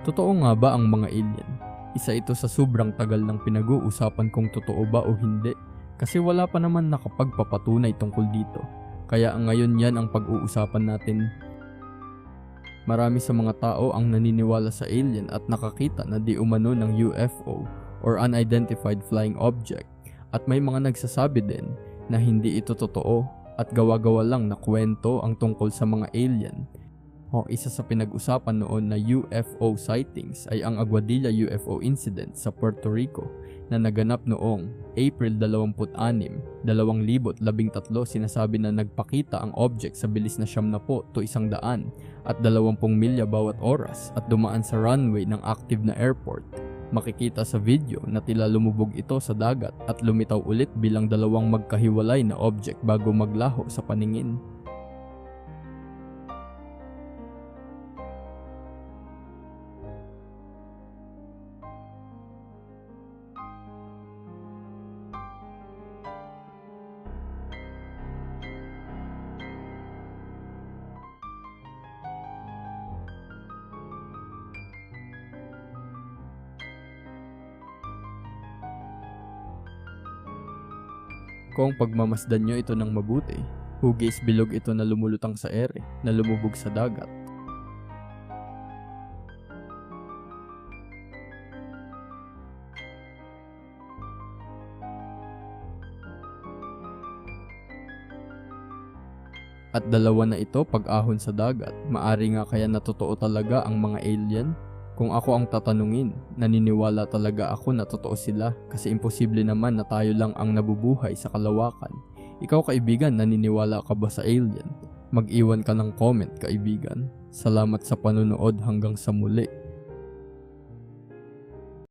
Totoo nga ba ang mga alien? Isa ito sa sobrang tagal ng pinag-uusapan kung totoo ba o hindi, kasi wala pa naman nakapagpapatunay tungkol dito. Kaya ngayon yan ang pag-uusapan natin. Marami sa mga tao ang naniniwala sa alien at nakakita na di umano ng UFO or Unidentified Flying Object, at may mga nagsasabi din na hindi ito totoo at gawa-gawa lang na kwento ang tungkol sa mga alien. Isa sa pinag-usapan noon na UFO sightings ay ang Aguadilla UFO incident sa Puerto Rico na naganap noong April 26, 2013. Sinasabi na nagpakita ang object sa bilis na 70 to 100 at 20 milya bawat oras at dumaan sa runway ng active na airport. Makikita sa video na tila lumubog ito sa dagat at lumitaw ulit bilang dalawang magkahiwalay na object bago maglaho sa paningin. Kung pagmamasdan nyo ito ng mabuti, hugis bilog ito na lumulutang sa ere, na lumubog sa dagat. At dalawa na ito pag-ahon sa dagat. Maari nga kaya na totoo talaga ang mga alien? Kung ako ang tatanungin, naniniwala talaga ako na totoo sila, kasi imposible naman na tayo lang ang nabubuhay sa kalawakan. Ikaw kaibigan, naniniwala ka ba sa alien? Mag-iwan ka ng comment kaibigan. Salamat sa panonood hanggang sa muli.